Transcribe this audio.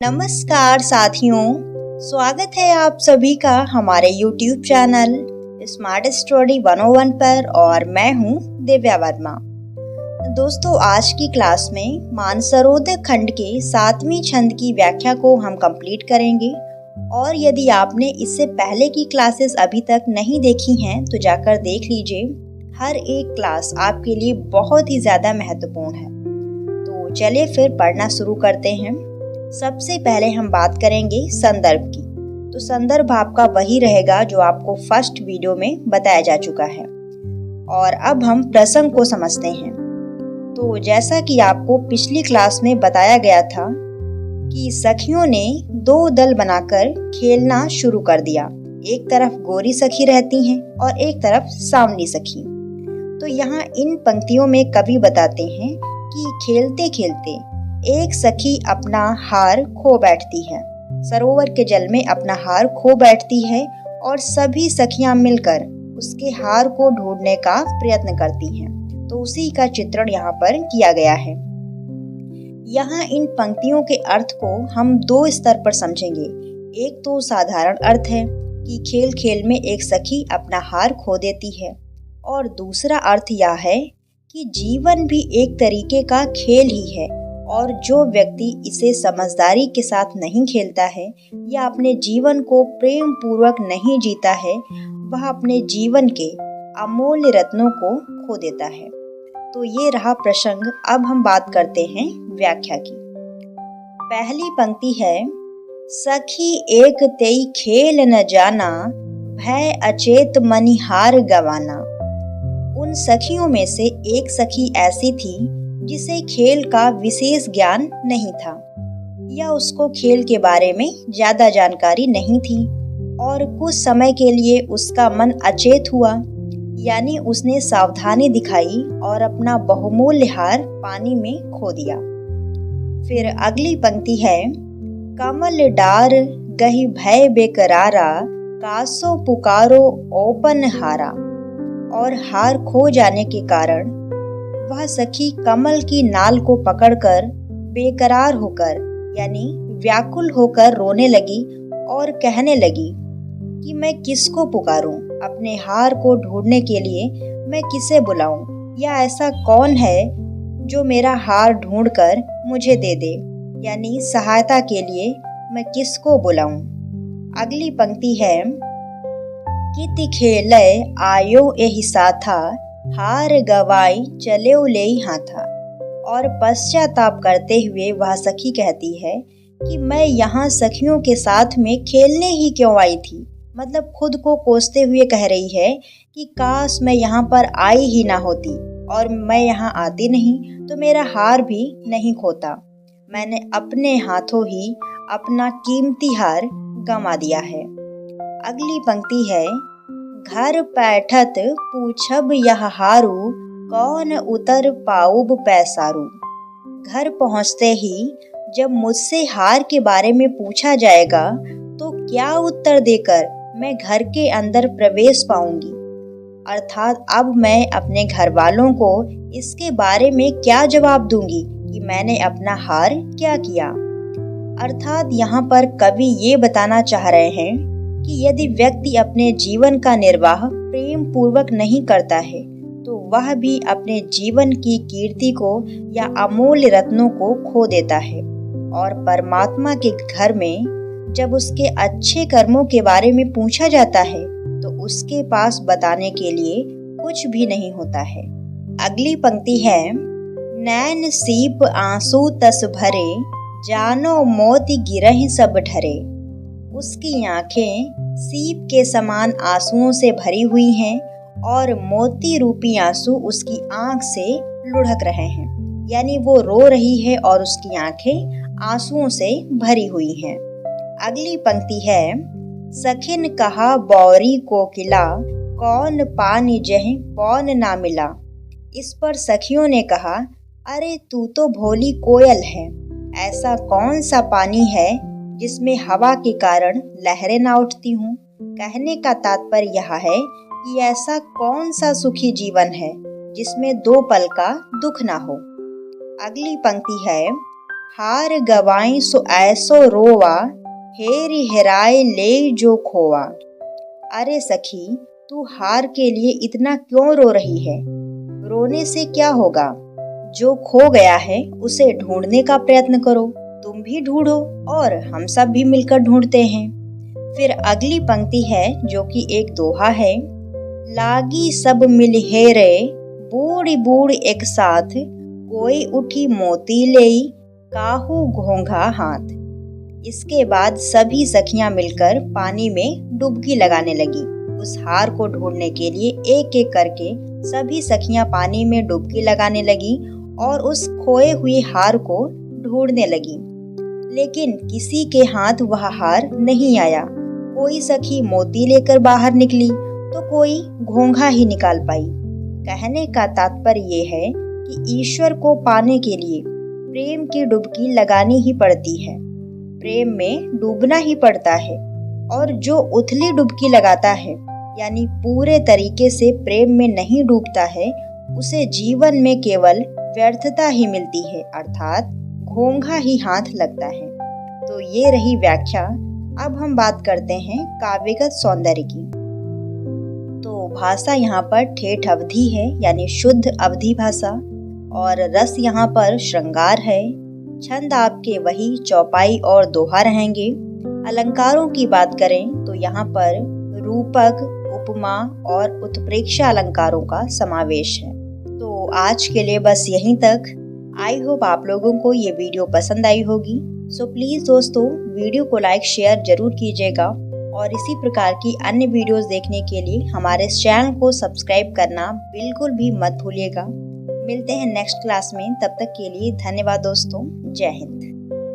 नमस्कार साथियों, स्वागत है आप सभी का हमारे YouTube चैनल स्मार्ट स्टडी 101 पर और मैं हूँ दिव्या वर्मा। दोस्तों, आज की क्लास में मानसरोवर खंड के 7वीं छंद की व्याख्या को हम कंप्लीट करेंगे और यदि आपने इससे पहले की क्लासेस अभी तक नहीं देखी हैं तो जाकर देख लीजिए। हर एक क्लास आपके लिए बहुत ही ज़्यादा महत्वपूर्ण है। तो चलिए फिर पढ़ना शुरू करते हैं। सबसे पहले हम बात करेंगे संदर्भ की। तो संदर्भ आपका वही रहेगा जो आपको फर्स्ट वीडियो में बताया जा चुका है। और अब हम प्रसंग को समझते हैं। तो जैसा कि आपको पिछली क्लास में बताया गया था कि सखियों ने 2 दल बनाकर खेलना शुरू कर दिया। एक तरफ गोरी सखी रहती हैं और एक तरफ सांवली सखी। तो यहाँ इन पंक्तियों में कवि बताते हैं कि खेलते खेलते एक सखी अपना हार खो बैठती है, सरोवर के जल में अपना हार खो बैठती है और सभी सखियां मिलकर उसके हार को ढूंढने का प्रयत्न करती हैं। तो उसी का चित्रण यहाँ पर किया गया है। यहाँ इन पंक्तियों के अर्थ को हम 2 स्तर पर समझेंगे। एक तो साधारण अर्थ है कि खेल खेल में एक सखी अपना हार खो देती है, और दूसरा अर्थ यह है कि जीवन भी एक तरीके का खेल ही है और जो व्यक्ति इसे समझदारी के साथ नहीं खेलता है या अपने जीवन को प्रेम पूर्वक नहीं जीता है, वह अपने जीवन के अमूल्य रत्नों को खो देता है। तो ये रहा प्रसंग। अब हम बात करते हैं व्याख्या की। पहली पंक्ति है, सखी एक तेई खेल न जाना, भय अचेत मनिहार गवाना। उन सखियों में से एक सखी ऐसी थी जिसे खेल का विशेष ज्ञान नहीं था या उसको खेल के बारे में ज्यादा जानकारी नहीं थी, और कुछ समय के लिए उसका मन अचेत हुआ, यानी उसने सावधानी दिखाई और अपना बहुमूल्य हार पानी में खो दिया। फिर अगली पंक्ति है, कमल डार गही भय बेकरारा, कासो पुकारो ओपन हारा। और हार खो जाने के कारण वह सखी कमल की नाल को पकड़कर बेकरार होकर यानी व्याकुल होकर रोने लगी और कहने लगी कि मैं किसको पुकारूं, अपने हार को ढूंढने के लिए मैं किसे बुलाऊं, या ऐसा कौन है जो मेरा हार ढूंढकर मुझे दे दे, यानी सहायता के लिए मैं किसको बुलाऊं। अगली पंक्ति है, किति खेलय आयो एहि साथा, हार गवाई चले ले हाथा। और पश्चाताप करते हुए वह सखी कहती है कि मैं यहाँ सखियों के साथ में खेलने ही क्यों आई थी। मतलब खुद को कोसते हुए कह रही है कि काश मैं यहाँ पर आई ही ना होती, और मैं यहाँ आती नहीं तो मेरा हार भी नहीं खोता। मैंने अपने हाथों ही अपना कीमती हार गंवा दिया है। अगली पंक्ति है, घर बैठत पूछब यह हारू, कौन उतर पाऊब पैसारू। घर पहुँचते ही जब मुझसे हार के बारे में पूछा जाएगा तो क्या उत्तर देकर मैं घर के अंदर प्रवेश पाऊंगी। अर्थात अब मैं अपने घर वालों को इसके बारे में क्या जवाब दूंगी कि मैंने अपना हार क्या किया। अर्थात यहाँ पर कवि ये बताना चाह रहे हैं कि यदि व्यक्ति अपने जीवन का निर्वाह प्रेम पूर्वक नहीं करता है तो वह भी अपने जीवन की कीर्ति को या अमूल्य रत्नों को खो देता है, और परमात्मा के घर में जब उसके अच्छे कर्मों के बारे में पूछा जाता है तो उसके पास बताने के लिए कुछ भी नहीं होता है। अगली पंक्ति है, नैन सीप आंसू तस भरे, जानो मोती गिरहि सब ढरे। उसकी आंखें सीप के समान आंसुओं से भरी हुई हैं और मोती रूपी आंसू उसकी आंख से लुढ़क रहे हैं, यानी वो रो रही है और उसकी आंखें आंसुओं से भरी हुई हैं। अगली पंक्ति है, सखिन कहा बौरी कोकिला, कौन पानी जह कौन ना मिला। इस पर सखियों ने कहा, अरे तू तो भोली कोयल है, ऐसा कौन सा पानी है जिसमें हवा के कारण लहरें ना उठती हूँ। कहने का तात्पर्य यह है कि ऐसा कौन सा सुखी जीवन है जिसमें 2 पल का दुख ना हो। अगली पंक्ति है, हार गवाई सो ऐसो रोवा, हेरी हेराए ले जो खोवा। अरे सखी, तू हार के लिए इतना क्यों रो रही है? रोने से क्या होगा? जो खो गया है उसे ढूंढने का प्रयत्न करो। तुम भी ढूंढो और हम सब भी मिलकर ढूंढते हैं। फिर अगली पंक्ति है जो कि एक दोहा है। लागी सब मिल हेरे, बूढ़ी बूढ़ एक साथ, कोई उठी मोती लेई, काहू घोंघा हाथ। इसके बाद सभी सखियां मिलकर पानी में डुबकी लगाने लगी। उस हार को ढूंढने के लिए एक एक करके सभी सखियां पानी में डुबकी लगाने लगी और उस खोए हुए हार को ढूंढने लगी। लेकिन किसी के हाथ वह हार नहीं आया। कोई सखी मोती लेकर बाहर निकली तो कोई घोंघा ही निकाल पाई। कहने का तात्पर्य ये है कि ईश्वर को पाने के लिए प्रेम की डुबकी लगानी ही पड़ती है। प्रेम में डूबना ही पड़ता है और जो उथली डुबकी लगाता है यानी पूरे तरीके से प्रेम में नहीं डूबता है, उसे जीवन में केवल व्यर्थता ही मिलती है, अर्थात घोंघा ही हाथ लगता है। तो ये रही व्याख्या। अब हम बात करते हैं काव्यगत सौंदर्य की। तो भाषा यहाँ पर ठेठ अवधि है यानी शुद्ध अवधि भाषा, और रस यहाँ पर श्रृंगार है। छंद आपके वही चौपाई और दोहा रहेंगे। अलंकारों की बात करें तो यहाँ पर रूपक, उपमा और उत्प्रेक्षा अलंकारों का समावेश है। तो आज के लिए बस यहीं तक। आई होप आप लोगों को ये वीडियो पसंद आई होगी। सो प्लीज़ दोस्तों, वीडियो को लाइक शेयर जरूर कीजिएगा और इसी प्रकार की अन्य वीडियोस देखने के लिए हमारे इस चैनल को सब्सक्राइब करना बिल्कुल भी मत भूलिएगा। मिलते हैं नेक्स्ट क्लास में, तब तक के लिए धन्यवाद दोस्तों। जय हिंद।